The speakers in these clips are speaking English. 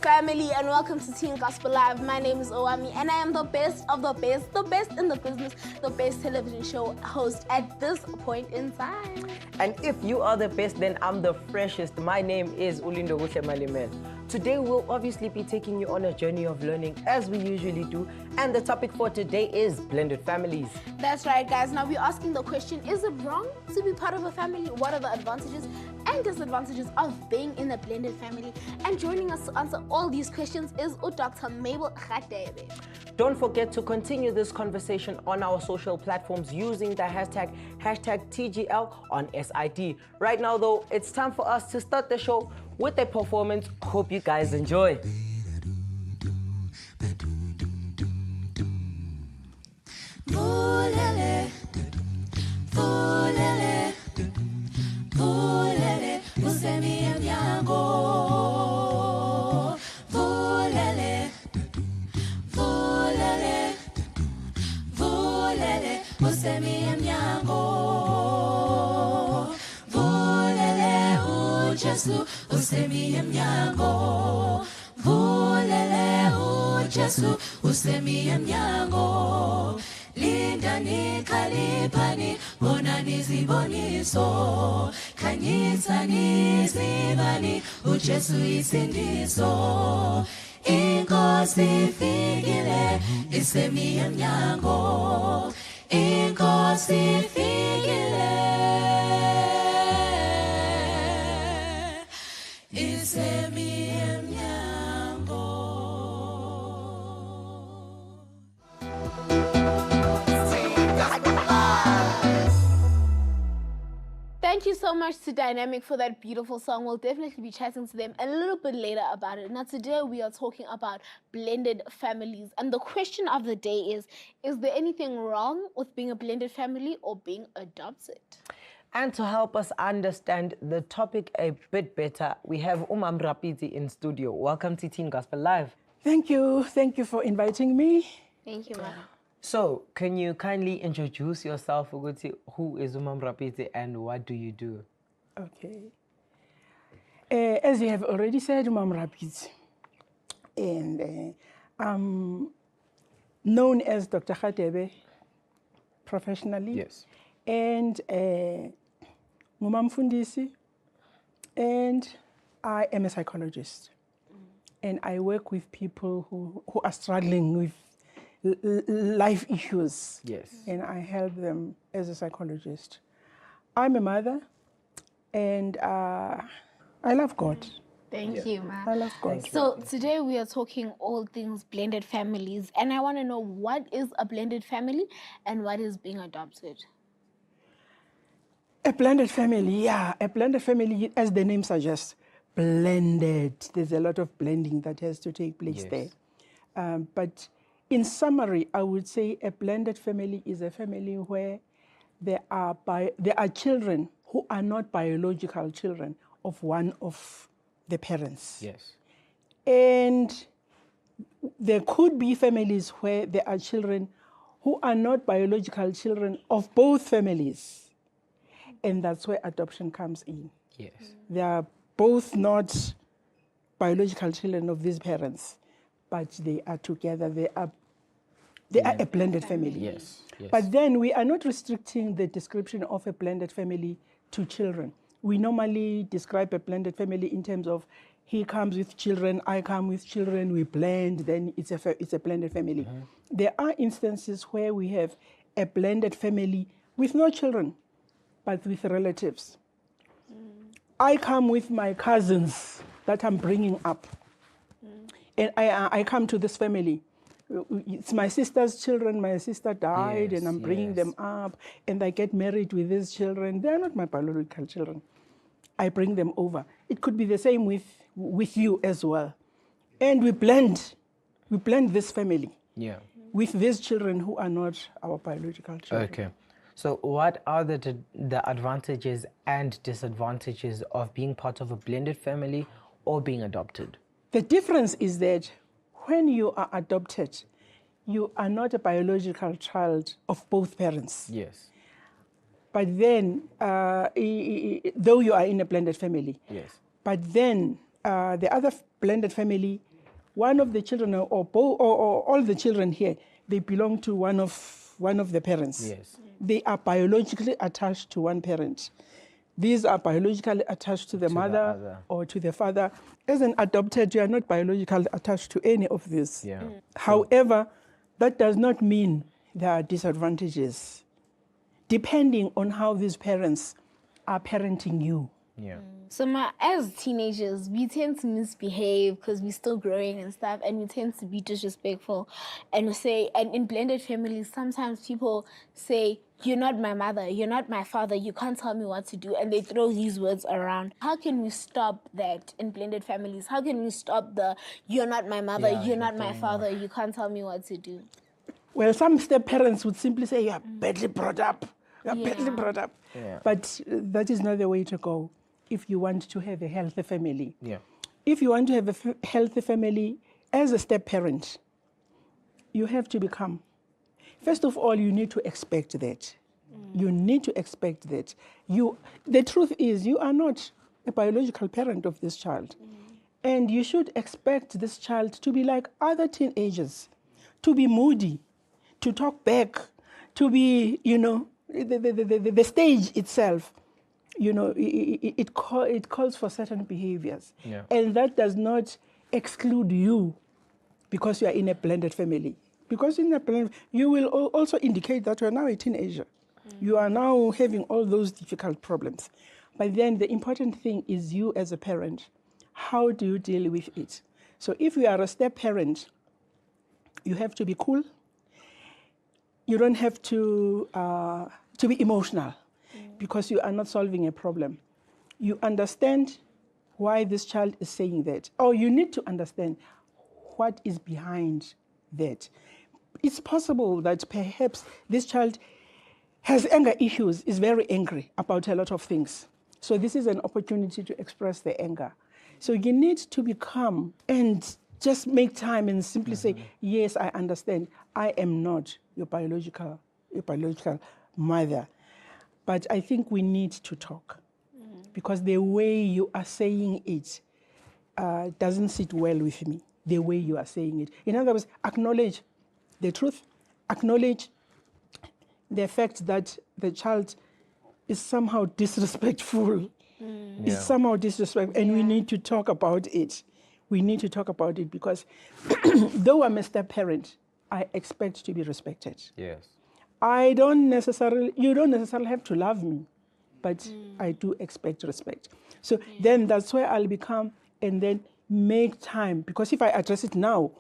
Family, and welcome to Teen Gospel Live. My name is Owami, and I am the best of the best in the business, the best television show host at this point in time. And if you are the best, then I'm the freshest. My name is Ulindo Malimel. Today we'll obviously be taking you on a journey of learning as we usually do, and the topic for today is blended families. That's right, guys. Now we're asking the question, is it wrong to be part of a family? What are the advantages and disadvantages of being in a blended family? And joining us to answer all these questions is Dr. Mabel Radebe. Don't forget to continue this conversation on our social platforms using the hashtag TGL on SID. Right now though, it's time for us to start the show with a performance. Hope you guys enjoy. Lindani kalipani bonani ziboniso kanyisa nizibani ujesu isindiso inkosi fikile isemi emnyango inkosi fikile isemi emnyango. Thank you so much to Dynamic for that beautiful song. We'll definitely be chatting to them a little bit later about it. Now today we are talking about blended families. And the question of the day is there anything wrong with being a blended family or being adopted? And to help us understand the topic a bit better, we have Umam Rapiti in studio. Welcome to Teen Gospel Live. Thank you. Thank you for inviting me. Thank you, madam. So, can you kindly introduce yourself, Uguti? Who is Umam Rapiti and what do you do? Okay. As you have already said, Umam Rapiti, and I'm known as Dr. Radebe professionally. Yes. And Ngumam Fundisi, and I am a psychologist. And I work with people who are struggling with life issues. Yes. And I help them as a psychologist. I'm a mother, and I love God. Thank you, ma'am. I love God. So today we are talking all things blended families, and I want to know what is a blended family and what is being adopted. A blended family, yeah. A blended family, as the name suggests, blended. There's a lot of blending that has to take place there. But in summary, I would say a blended family is a family where there are children who are not biological children of one of the parents. Yes. And there could be families where there are children who are not biological children of both families. And that's where adoption comes in. Yes. They are both not biological children of these parents, but they are together. They are a blended family. Yes. Yes. But then we are not restricting the description of a blended family to children. We normally describe a blended family in terms of he comes with children, I come with children, we blend, then it's a blended family. Mm-hmm. There are instances where we have a blended family with no children, but with relatives. I come with my cousins that I'm bringing up. And I come to this family. It's my sister's children. My sister died, and I'm bringing them up. And I get married with these children. They're not my biological children. I bring them over. It could be the same with with you as well. And we blend this family Yeah. with these children who are not our biological children. Okay. So what are the advantages and disadvantages of being part of a blended family or being adopted? The difference is that when you are adopted, you are not a biological child of both parents. Yes. But then, though you are in a blended family, Yes. but then the other blended family, one of the children or all the children here, they belong to one of the parents. Yes. They are biologically attached to one parent. These are biologically attached to the mother other. or to the father. As an adopted, you are not biologically attached to any of this. Yeah. However, that does not mean there are disadvantages, depending on how these parents are parenting you. Yeah. So as teenagers, we tend to misbehave because we're still growing and stuff, and we tend to be disrespectful. And we say, and in blended families, sometimes people say, "You're not my mother, you're not my father, you can't tell me what to do," and they throw these words around. How can we stop that in blended families? How can we stop the "you're not my mother, Yeah, you're not my father, you can't tell me what to do"? Well, some step parents would simply say, "You are badly brought up. You are badly Yeah. brought up." Yeah. But that is not the way to go if you want to have a healthy family. Yeah. If you want to have a healthy family as a step parent, you have to become. First of all, you need to expect that. You need to expect that. The truth is, you are not a biological parent of this child. And you should expect this child to be like other teenagers, to be moody, to talk back, to be, the stage itself, it calls for certain behaviors. Yeah. And that does not exclude you because you are in a blended family. Because in a blended, you will also indicate that you are now a teenager. You are now having all those difficult problems. But then the important thing is you as a parent. How do you deal with it? So if you are a step parent, you have to be cool. You don't have to be emotional because you are not solving a problem. You understand why this child is saying that. Or you need to understand what is behind that. It's possible that perhaps this child has anger issues, is very angry about a lot of things. So this is an opportunity to express the anger. So you need to be calm and just make time and simply say, yes, I understand. I am not your biological mother. But I think we need to talk because the way you are saying it doesn't sit well with me, the way you are saying it. In other words, acknowledge the truth, acknowledge the fact that the child is somehow disrespectful, is somehow disrespectful, and we need to talk about it. We need to talk about it because though I'm a step parent, I expect to be respected. Yes. You don't necessarily have to love me, but I do expect respect. So then that's where I'll become and then make time, because if I address it now,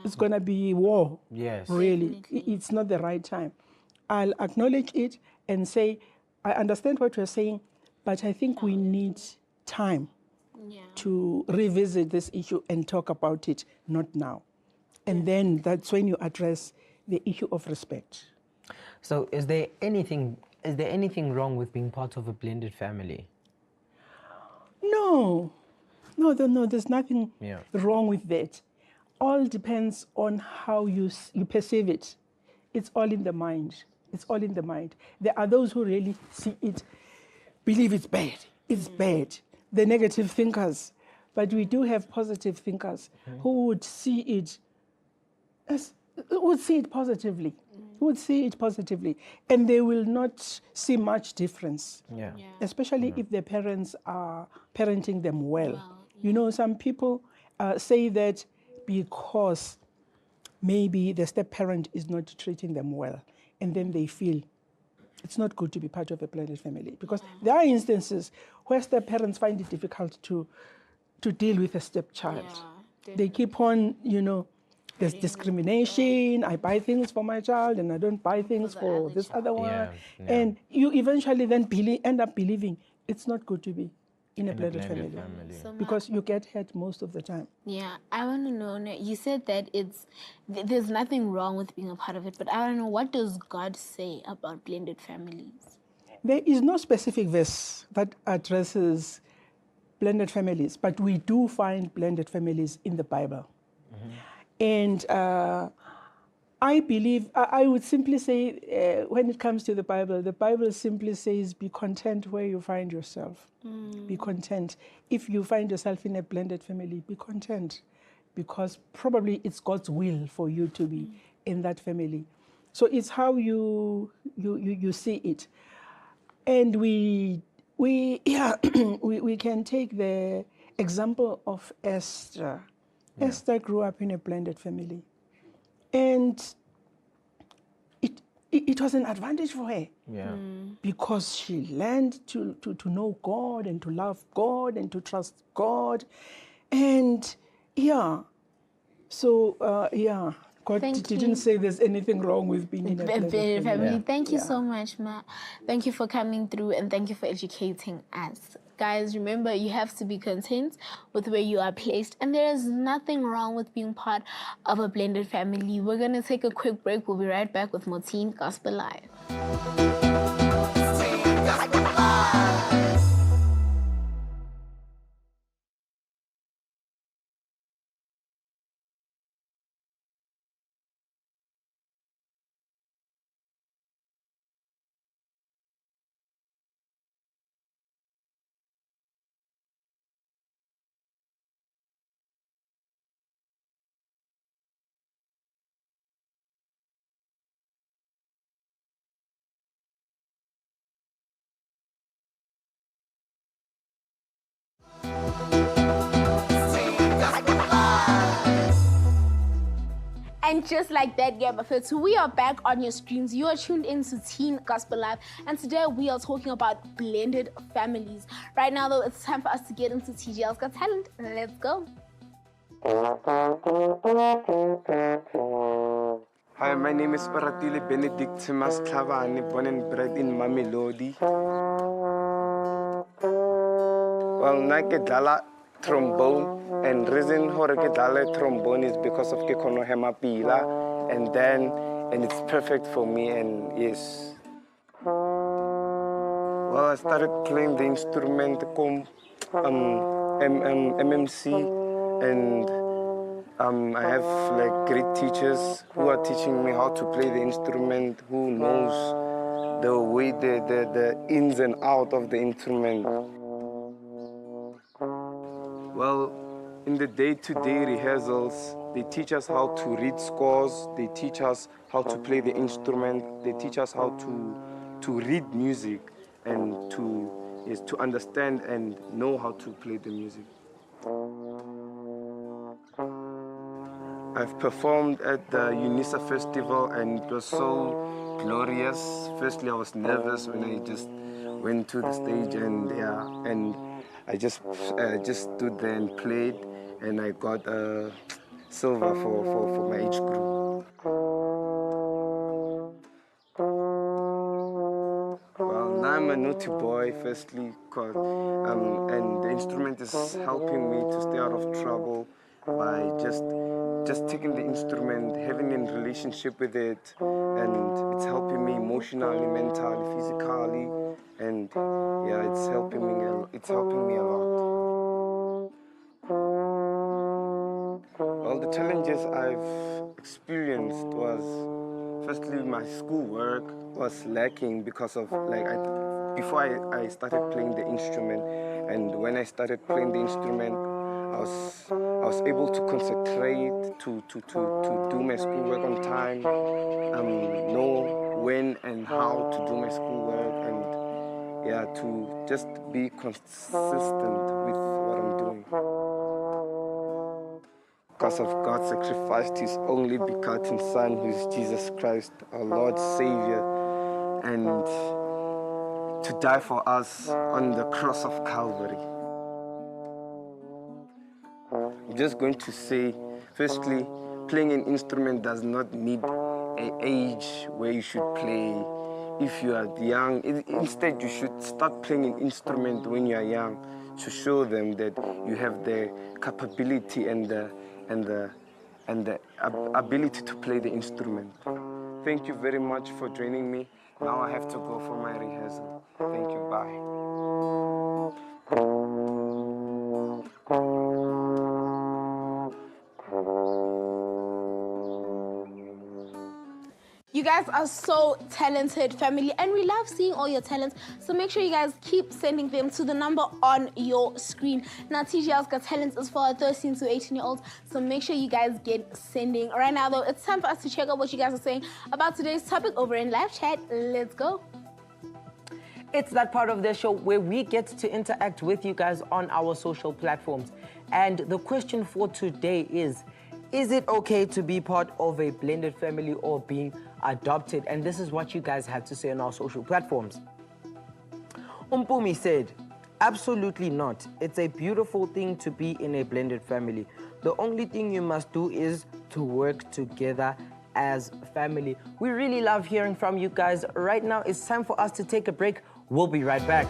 it's going to be war. Yes. Really, it's not the right time. I'll acknowledge it and say, I understand what you're saying, but I think we need time to revisit this issue and talk about it, not now. And then that's when you address the issue of respect. So is there anything wrong with being part of a blended family? No, there's nothing wrong with that. All depends on how you perceive it. It's all in the mind. It's all in the mind. There are those who really see it, believe it's bad. It's bad. The negative thinkers. But we do have positive thinkers who would see it positively. Would see it positively. And they will not see much difference. Yeah. Especially if their parents are parenting them well. You know, some people say that because maybe the step-parent is not treating them well, and then they feel it's not good to be part of a blended family. Because there are instances where step-parents find it difficult to deal with a stepchild. They keep on, there's discrimination. I buy things for my child and I don't buy things for this other one. Yeah. And you eventually then end up believing it's not good to be in a blended family. So Because you get hurt most of the time. yeah, I want to know. You said that there's nothing wrong with being a part of it, but I want to know, what does God say about blended families? There is no specific verse that addresses blended families, but we do find blended families in the Bible. And I believe, I would simply say, when it comes to the Bible simply says, be content where you find yourself. Be content. If you find yourself in a blended family, be content, because probably it's God's will for you to be in that family. So it's how you see it. And we can take the example of Esther. Esther grew up in a blended family. And it was an advantage for her. Because she learned to know God and to love God and to trust God. And God didn't say there's anything wrong with being in a blended family. Thank you so much, Ma. Thank you for coming through, and thank you for educating us. Guys, remember, you have to be content with where you are placed, and there is nothing wrong with being part of a blended family. We're going to take a quick break. We'll be right back with more Teen Gospel Live. And just like that, Game of It, we are back on your screens. You are tuned into Teen Gospel Live, and today we are talking about blended families. Right now, though, it's time for us to get into TGL's Got Talent. Let's go. Hi, my name is Oratile Benedictimus Clavani, born and bred in Mamelodi. Well, nakedala trombone, and reason for ke trombone is because of ke kono hemapila, and it's perfect for me, and yes. Well, I started playing the instrument MMC, and I have like great teachers who are teaching me how to play the instrument, who knows the way, the ins and out of the instrument. Well, in the day-to-day rehearsals, they teach us how to read scores, they teach us how to play the instrument, they teach us how to read music and to understand and know how to play the music. I've performed at the UNISA Festival, and it was so glorious. Firstly, I was nervous when I just went to the stage, and I just stood there and played, and I got a silver for my age group. Well, now I'm a naughty boy, firstly, and the instrument is helping me to stay out of trouble by just taking the instrument, having a relationship with it, and it's helping me emotionally, mentally, physically, and yeah, it's helping me a lot. Well, the challenges I've experienced was, firstly, my schoolwork was lacking because of before I started playing the instrument, and when I started playing the instrument, I was able to concentrate, to do my schoolwork on time, know when and how to do my schoolwork, and yeah, to just be consistent with what I'm doing. Because of God sacrificed His only begotten Son, who is Jesus Christ, our Lord Savior, and to die for us on the cross of Calvary. I'm just going to say, firstly, playing an instrument does not need an age where you should play. If you are young, instead you should start playing an instrument when you are young, to show them that you have the capability and the ability to play the instrument. Thank you very much for joining me. Now I have to go for my rehearsal. Thank you. Bye. You guys are so talented, family, and we love seeing all your talents. So make sure you guys keep sending them to the number on your screen. Now, TGL's Got Talents is for 13 to 18-year-olds, so make sure you guys get sending. Right now, though, it's time for us to check out what you guys are saying about today's topic over in live chat. Let's go. It's that part of the show where we get to interact with you guys on our social platforms. And the question for today is it okay to be part of a blended family or being adopted? And this is what you guys have to say on our social platforms. Umpumi said, absolutely not. It's a beautiful thing to be in a blended family. The only thing you must do is to work together as family. We really love hearing from you guys. Right now, it's time for us to take a break. We'll be right back.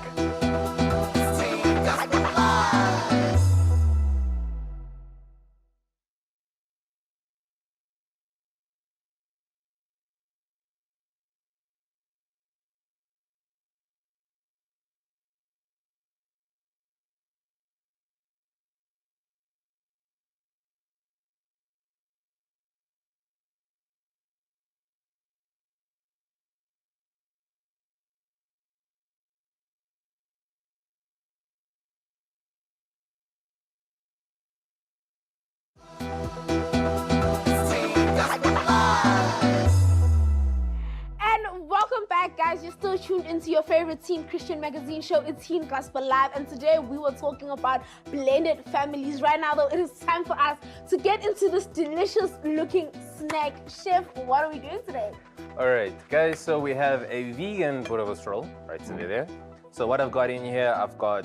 Guys, you're still tuned into your favorite teen Christian magazine show. It's Teen Gospel Live, and today we were talking about blended families. Right now, though, it is time for us to get into this delicious-looking snack. Chef, what are we doing today? All right, guys, so we have a vegan boerewors roll right over there. So what I've got in here, I've got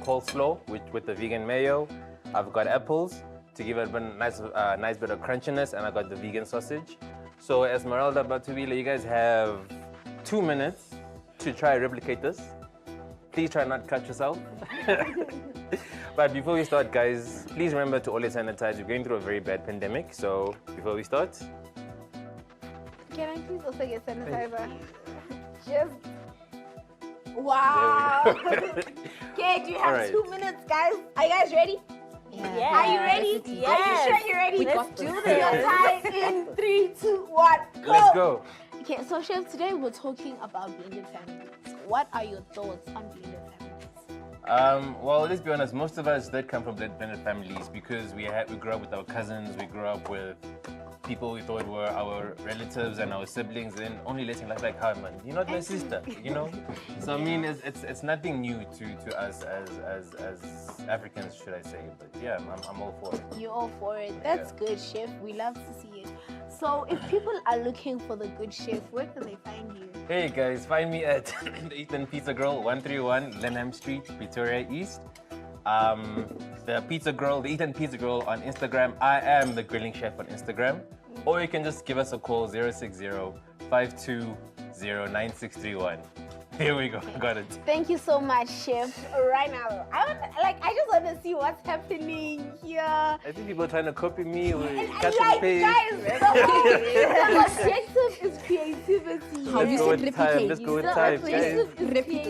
coleslaw with the vegan mayo. I've got apples to give it a nice bit of crunchiness, and I've got the vegan sausage. So Esmeralda, Batubile, you guys have 2 minutes to try replicate this. Please try not to cut yourself. But before we start, guys, please remember to always sanitize. We're going through a very bad pandemic, so before we start. Can I please also get sanitizer? Just, wow. Okay, do you have 2 minutes, guys? Are you guys ready? Yeah. Are you ready? Yes. Are you sure you're ready? Let's do this. Your time in 3, 2, 1, go. Let's go. Okay, so Chef, today we're talking about blended families. What are your thoughts on blended families? Well, let's be honest, most of us did come from blended families because we grew up with our cousins, we grew up with people we thought were our relatives and our siblings, and only letting life like, hi man, you're not my sister, you know? So I mean, it's nothing new to us as Africans, should I say, but yeah, I'm all for it. You're all for it. That's good, Chef. We love to see it. So if people are looking for the good chef, where can they find you? Hey guys, find me at the Ethan Pizza Grill, 131 Lenham Street, Pretoria East. The Ethan Pizza Grill on Instagram. I am the grilling chef on Instagram. Or you can just give us a call, 060-520-9631. Here we go, got it. Thank you so much, Chef. Right now, I just want to see what's happening here. I think people are trying to copy me with cut like, and paste. guys, the objective is creativity. How do you say replicate? Let's go with time, guys.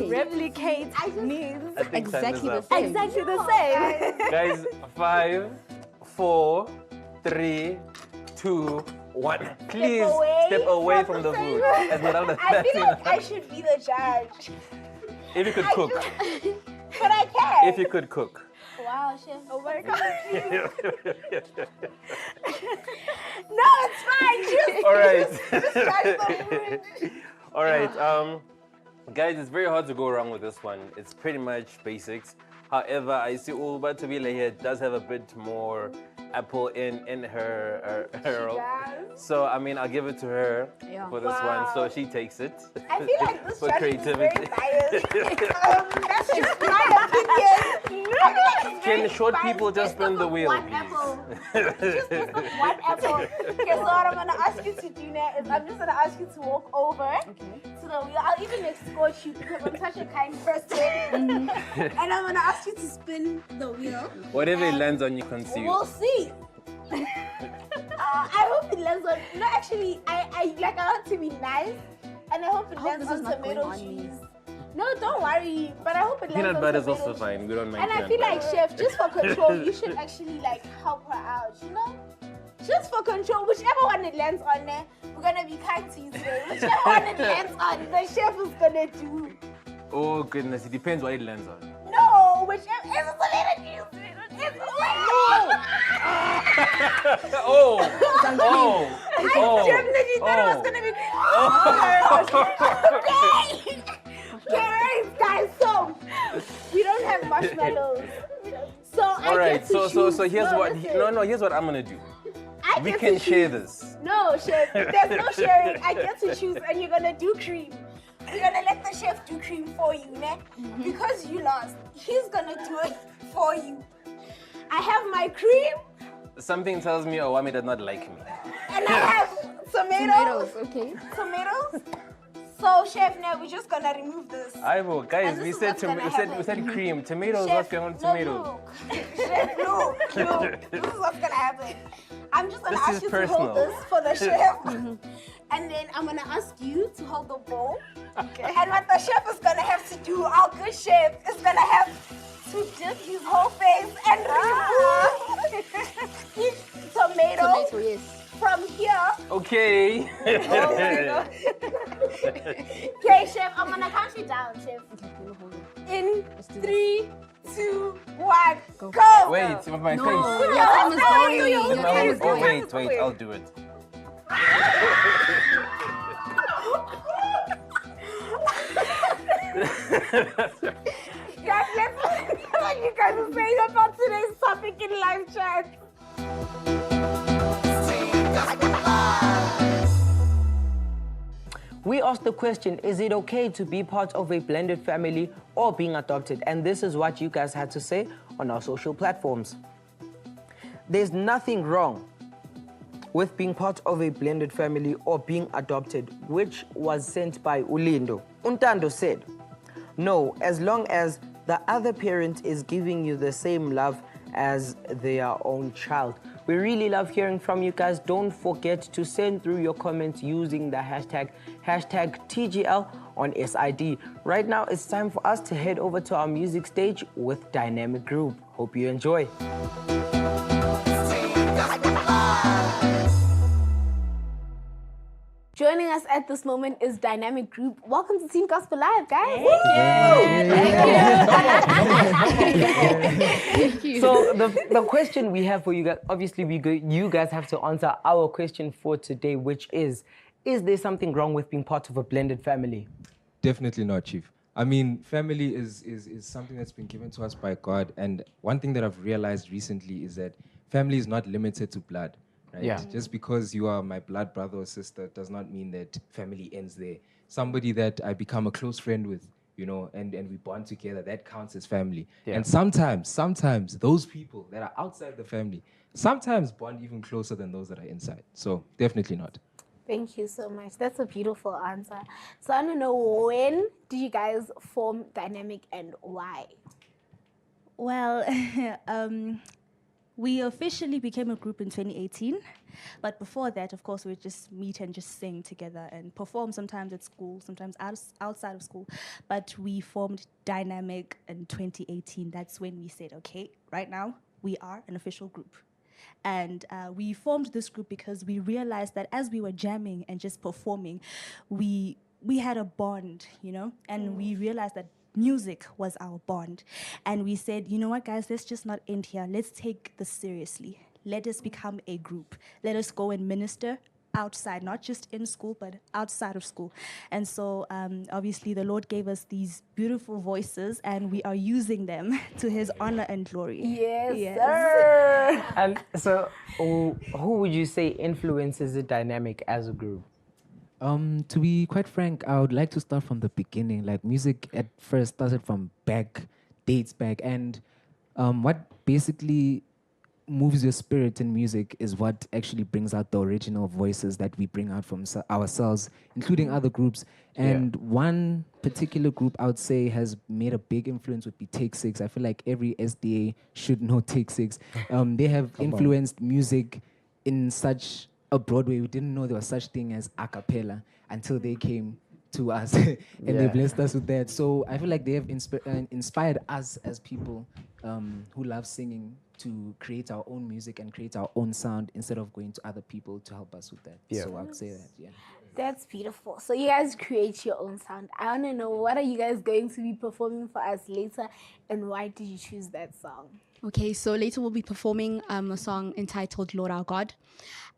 Replicate means exactly the same. Exactly the same. Guys, 5, 4, 3, 2, 1. Please step away from the food. I feel like I should be the judge. If you could cook. But I can. If you could cook. Wow, Chef. Oh my God. No, it's fine. All right. Just judge the food. All right. Guys, it's very hard to go wrong with this one. It's pretty much basics. However, I see Ulba Tubila here does have a bit more apple in her role. So, I mean, I'll give it to her for this one. So she takes it. I feel like this for creativity is very biased. That's just my opinion. Can short people just spin the wheel, one please? Apple. Just pick up one apple. Okay, so what I'm going to ask you to do now is I'm just going to ask you to walk over to to the wheel. I'll even escort you because I'm such a kind person. And I'm gonna ask you to spin the wheel. Whatever it lands on, you consume. We'll see. I hope it lands on. No, actually, I want to be nice, and I hope it lands on tomato cheese. No, don't worry. But I hope it lands Peanut on butter is tomato also cheese. fine. We don't mind And I peanut feel butter. like, chef, just for control, you should actually help her out. You know, just for control, whichever one it lands on, we're gonna be kind to you today. Whichever one it lands on, the chef is gonna do. Oh goodness, it depends what it lands on. No, whichever. It's a tomato cheese. It's Oh! I definitely thought it was gonna be. Okay. Okay, guys. So we don't have marshmallows. So All right, I get to so choose. here's No, what listen. here's what I'm gonna do. I We get can to share choose. this. No, chef. There's no sharing. I get to choose, and you're gonna do cream. We're gonna let the chef do cream for you, ne? Because you lost. He's gonna do it for you. I have my cream, Something tells me Owami does not like me. and I have tomatoes. Okay. Tomatoes. So, chef, now we're just gonna remove this. Ivo, guys, And we this is said what's gonna we said cream. Tomatoes, Chef, what's going on tomatoes? look. Chef, look. This is what's gonna happen. I'm just gonna This ask is you to personal. hold this for the chef. And then I'm gonna ask you to hold the bowl. Okay. And what the chef is gonna have to do, our good chef, is gonna have to dip his whole face and remove each tomato Tomato, yes. from here. Okay. Okay, chef, I'm gonna count you down, chef. In 3, 2, 1, go! Wait, with my No, face. your time is No, going. your Your time is Oh, going. wait, I'll do it. Guys, let's what you guys are saying about today's topic in live chat. We asked the question, is it okay to be part of a blended family or being adopted? And this is what you guys had to say on our social platforms. There's nothing wrong with being part of a blended family or being adopted, which was sent by Ulindo. Untando said, no, as long as the other parent is giving you the same love as their own child. We really love hearing from you guys. Don't forget to send through your comments using the hashtag TGL on SID. Right now, it's time for us to head over to our music stage with Dynamic Group. Hope you enjoy. Joining us at this moment is Dynamic Group. Welcome to Team Gospel Live, guys. So the question we have for you guys, obviously you guys have to answer our question for today, which is there something wrong with being part of a blended family? Definitely not, Chief. I mean, family is something that's been given to us by God. And one thing that I've realized recently is that family is not limited to blood. Right? Yeah. Just because you are my blood brother or sister does not mean that family ends there. Somebody that I become a close friend with, you know, and we bond together, that counts as family. Yeah. And sometimes those people that are outside the family sometimes bond even closer than those that are inside. So definitely not. Thank you so much. That's a beautiful answer. So I want to know, when did you guys form Dynamic and why? Well, we officially became a group in 2018. But before that, of course, we would just meet and just sing together and perform sometimes at school, sometimes outside of school. But we formed Dynamic in 2018. That's when we said, okay, right now we are an official group. And we formed this group because we realized that as we were jamming and just performing, we had a bond, you know, and we realized that music was our bond. And we said, you know what, guys, let's just not end here. Let's take this seriously. Let us become a group. Let us go and minister outside, not just in school, but outside of school. And so obviously the Lord gave us these beautiful voices and we are using them to his honor and glory. Yes, sir. And so who would you say influences the Dynamic as a group? To be quite frank, I would like to start from the beginning. Like, music at first started from dates back. And what basically moves your spirit in music is what actually brings out the original voices that we bring out from ourselves, including other groups. And one particular group I would say has made a big influence would be Take Six. I feel like every SDA should know Take Six. They have influenced music in such a broad way. We didn't know there was such thing as a cappella until they came to us and they blessed us with that. So I feel like they have inspired us as people who love singing to create our own music and create our own sound instead of going to other people to help us with that. So I would say that, That's beautiful. So you guys create your own sound. I want to know, what are you guys going to be performing for us later, and why did you choose that song? Okay, so later we'll be performing a song entitled Lord Our God.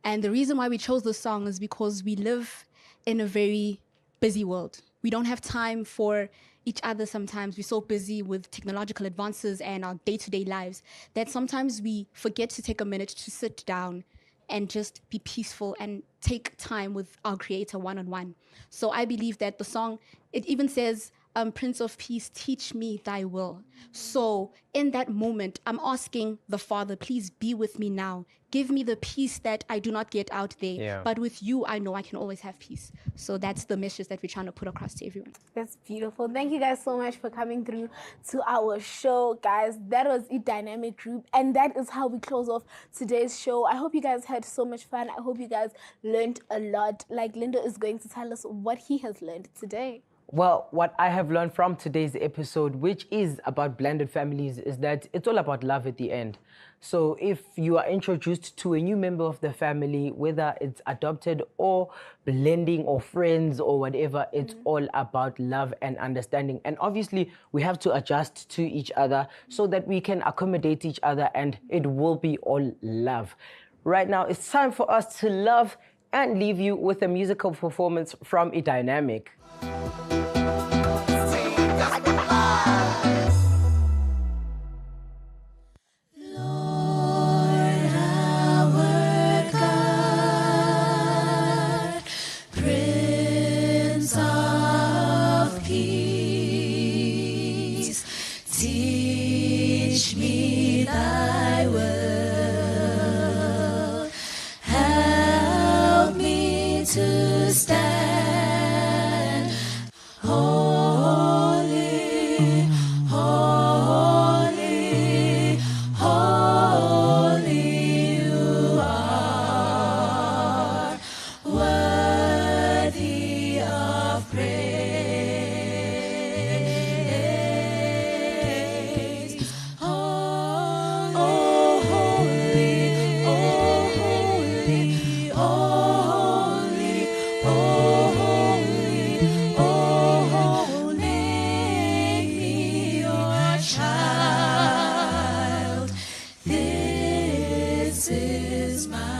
And the reason why we chose this song is because we live in a very busy world. We don't have time for each other sometimes. We're so busy with technological advances and our day-to-day lives that sometimes we forget to take a minute to sit down and just be peaceful and take time with our Creator one-on-one. So I believe that the song, it even says, Prince of Peace, teach me thy will. So in that moment, I'm asking the Father, please be with me now. Give me the peace that I do not get out there. Yeah. But with you, I know I can always have peace. So that's the message that we're trying to put across to everyone. That's beautiful. Thank you guys so much for coming through to our show, guys. That was a dynamic group, and that is how we close off today's show. I hope you guys had so much fun. I hope you guys learned a lot. Like Lindo is going to tell us what he has learned today. Well, what I have learned from today's episode, which is about blended families, is that it's all about love at the end. So if you are introduced to a new member of the family, whether it's adopted or blending or friends or whatever, it's all about love and understanding. And obviously, we have to adjust to each other so that we can accommodate each other, and it will be all love. Right now, it's time for us to love and leave you with a musical performance from a dynamic. Teach me thy will, help me to stand holy, holy, holy you are, worthy of praise. This is my